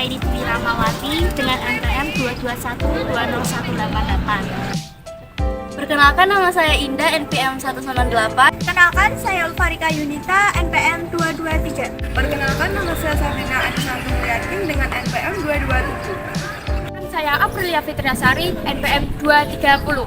saya Dwi Ramawati dengan NPM 2212018. Perkenalkan, nama saya Indah, NPM 198. Perkenalkan, saya Ulfarika Yunita, NPM 223. Perkenalkan, nama saya Sabrina Anissa Mulyartin dengan NPM 227. Saya Aprilia Fitriasari, NPM 230.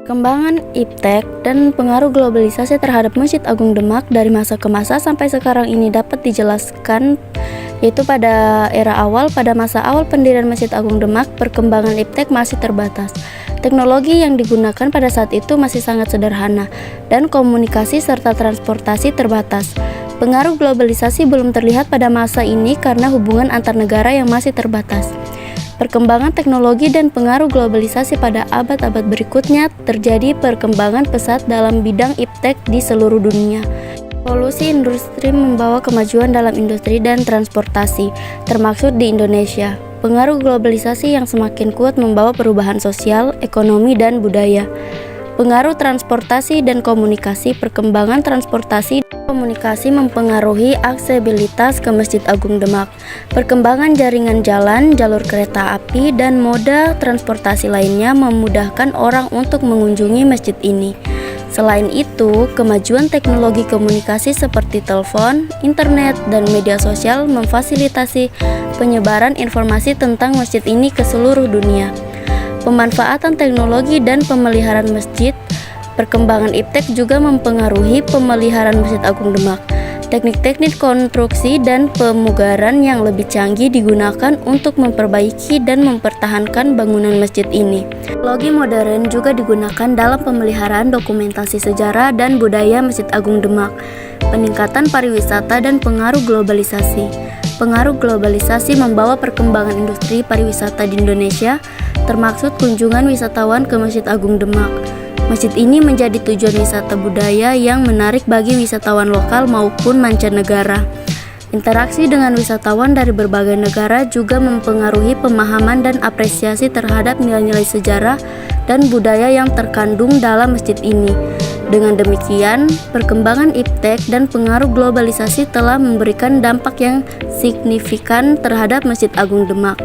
Perkembangan iptek dan pengaruh globalisasi terhadap Masjid Agung Demak dari masa ke masa sampai sekarang ini dapat dijelaskan, yaitu pada era awal, pada masa awal pendirian Masjid Agung Demak, perkembangan iptek masih terbatas. Teknologi yang digunakan pada saat itu masih sangat sederhana, dan komunikasi serta transportasi terbatas. Pengaruh globalisasi belum terlihat pada masa ini karena hubungan antar negara yang masih terbatas. Perkembangan teknologi dan pengaruh globalisasi pada abad-abad berikutnya terjadi perkembangan pesat dalam bidang iptek di seluruh dunia. Revolusi industri membawa kemajuan dalam industri dan transportasi, termasuk di Indonesia. Pengaruh globalisasi yang semakin kuat membawa perubahan sosial, ekonomi, dan budaya. Pengaruh transportasi dan komunikasi. Perkembangan transportasi dan komunikasi mempengaruhi aksesibilitas ke Masjid Agung Demak. Perkembangan jaringan jalan, jalur kereta api, dan moda transportasi lainnya memudahkan orang untuk mengunjungi masjid ini. Selain itu, kemajuan teknologi komunikasi seperti telepon, internet, dan media sosial memfasilitasi penyebaran informasi tentang masjid ini ke seluruh dunia. Pemanfaatan teknologi dan pemeliharaan masjid. Perkembangan iptek juga mempengaruhi pemeliharaan Masjid Agung Demak. Teknik-teknik konstruksi dan pemugaran yang lebih canggih digunakan untuk memperbaiki dan mempertahankan bangunan masjid ini. Teknologi modern juga digunakan dalam pemeliharaan dokumentasi sejarah dan budaya Masjid Agung Demak. Peningkatan pariwisata dan pengaruh globalisasi. Pengaruh globalisasi membawa perkembangan industri pariwisata di Indonesia, termaksud kunjungan wisatawan ke Masjid Agung Demak. Masjid ini menjadi tujuan wisata budaya yang menarik bagi wisatawan lokal maupun mancanegara. Interaksi dengan wisatawan dari berbagai negara juga mempengaruhi pemahaman dan apresiasi terhadap nilai-nilai sejarah dan budaya yang terkandung dalam masjid ini. Dengan demikian, perkembangan iptek dan pengaruh globalisasi telah memberikan dampak yang signifikan terhadap Masjid Agung Demak.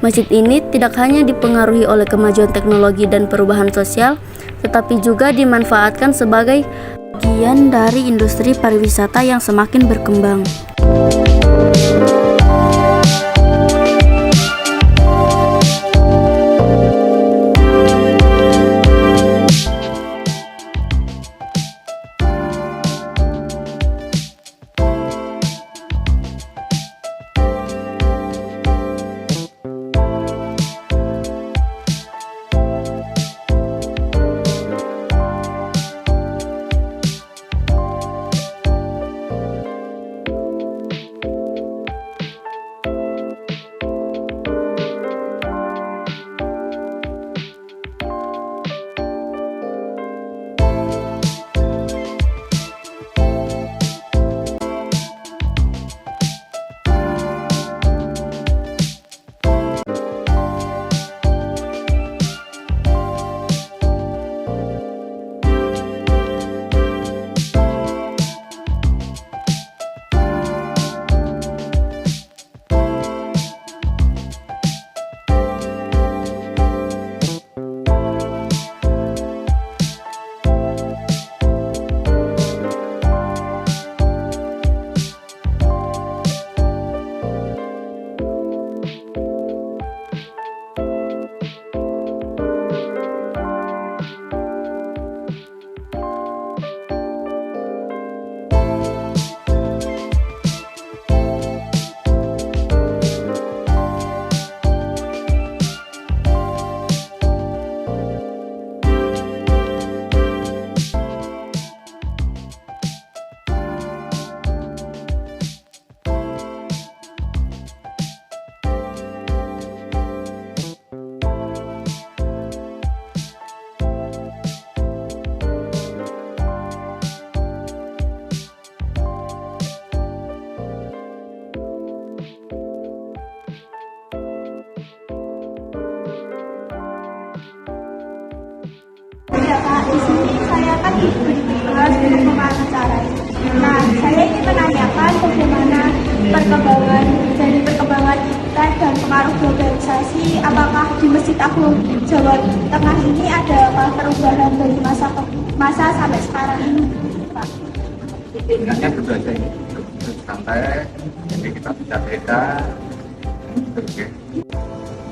Masjid ini tidak hanya dipengaruhi oleh kemajuan teknologi dan perubahan sosial, tetapi juga dimanfaatkan sebagai bagian dari industri pariwisata yang semakin berkembang. di sini saya kan dibahas untuk pembicaraan. Nah, saya ingin menanyakan bagaimana perkembangan perubahan iklim dan pengaruh globalisasi, apakah di Masjid Agung Jawa Tengah ini ada perubahan dari masa sampai sekarang ini, Pak? Tingkatnya tentu saja ini santai, jadi kita bisa beda.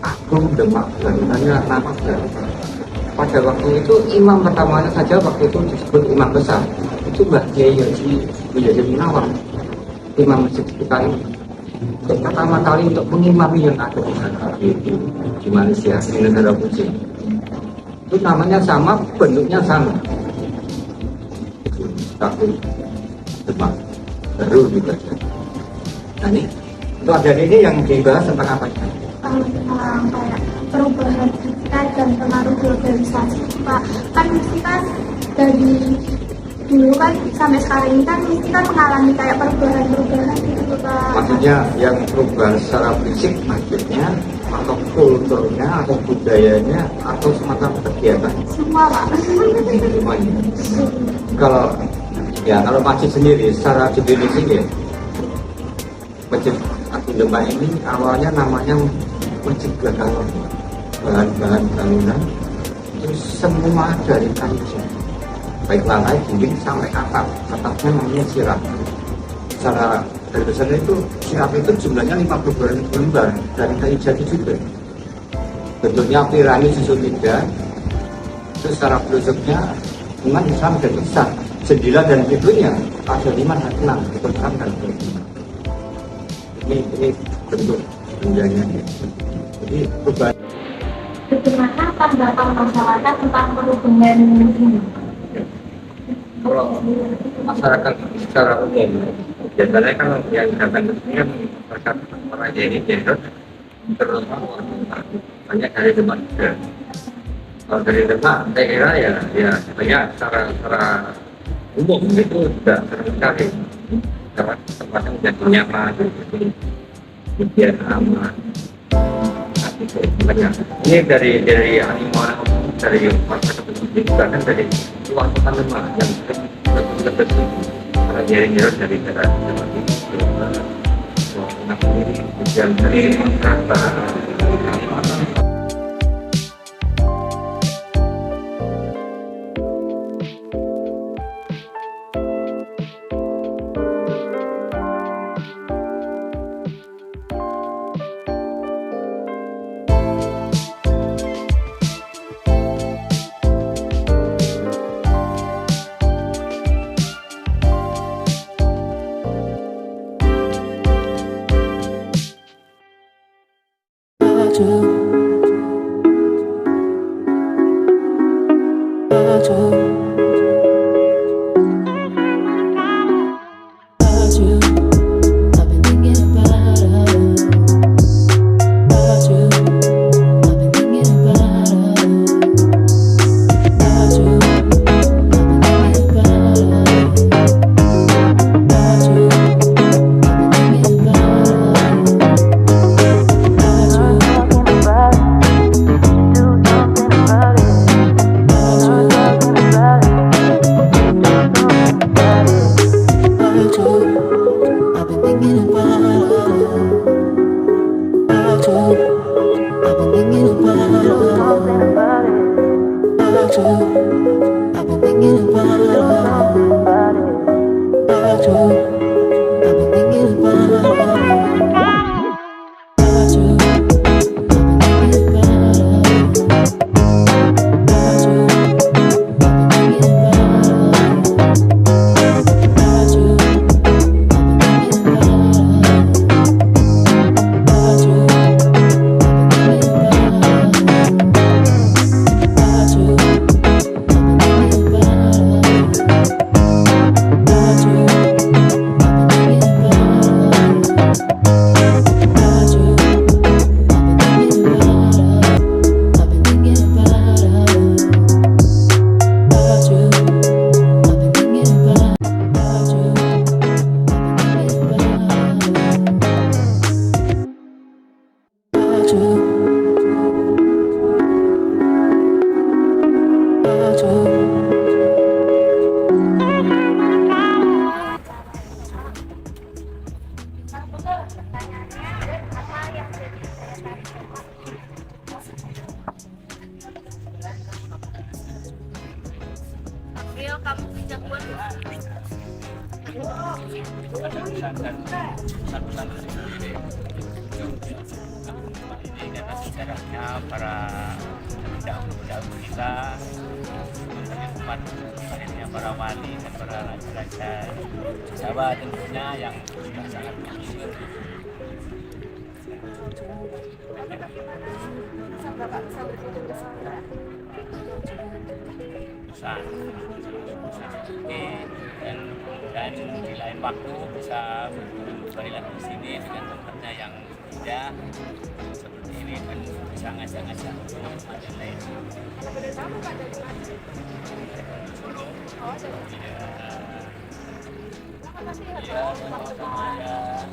Agung Demak hanya nama baru. Pada waktu itu imam pertamanya saja waktu itu disebut imam besar. Itu Mbah Kiai Haji Munawar, imam masjid kita ini. Untuk pertama kali untuk mengimami yang ada di Malaysia, di negara Muslim. Itu namanya sama, bentuknya sama. Tapi Demak baru gitu aja. Nah ini untuk adik ini yang dibahas tentang apa? Tentang kayak perubahan iklim dan pengaruh globalisasi, Pak. Kan mesti kan dari dulu kan sampai sekarang ini kan mesti kan mengalami kayak perubahan gitu, Pak. Maksudnya yang perubahan secara fisik maksudnya atau kulturnya atau budayanya atau semacam kegiatan Semua, Pak. semuanya. Kalau masjid sendiri secara definisi ya, Masjid Agung Demak ini awalnya namanya masjid gagalan, bahan-bahan bangunan itu semua dari kayu, baik lantai, dinding sampai atapnya namanya sirap. Secara dari besar itu sirap itu jumlahnya 50 lembar dari kayu jati juga. Bentuknya piramid susun 3. Terus secara bentuknya umat Islam dan besar. Jendela dan pintunya ada 5 dan 6 itu kan dan ini bentuk bendanya. Jadi perubahan. Bagaimana tanggapan masyarakat tentang perubahan ini? Kalau masyarakat secara umum biasanya kalau yang datang ke sini kan masyarakat orang jadi gendut terutama orang banyak dari Demak juga. Kalau dari Demak saya kira ya banyak secara umum itu sudah sering sekali tempatnya menjadi nyaman, kemudian aman. Banyak. Ini dari animo dari masyarakat itu juga kan dari luar kota Demak yang terdekat para jaring-jaring dari daerah Demak ini kemudian dari masyarakat Rio, kamu bisa buat ini karena sejarahnya para pendahulu kita menjadi tempat lahirnya para wali dan para raja-raja Jawa tentunya yang sudah sangat masyhur. Bisa dan di lain waktu bisa kembali lagi di sini dengan tempatnya yang indah seperti ini kan bisa ngajak-ngajak teman-teman yang lain. Solo. Iya, sama-sama ya.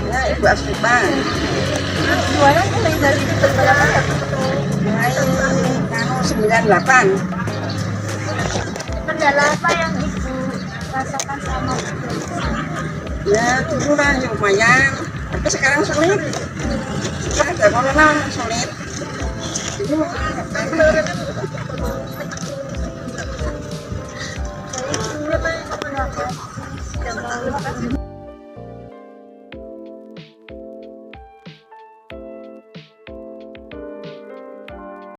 Ya, Ibu Asripa. Jualan mulai dari berapa ya? Mulai 98. Kendala apa yang Ibu rasakan selama Ya, dulu lah lumayan. Tapi sekarang sulit. Setelah ada corona sulit. Dulu Terima kasih.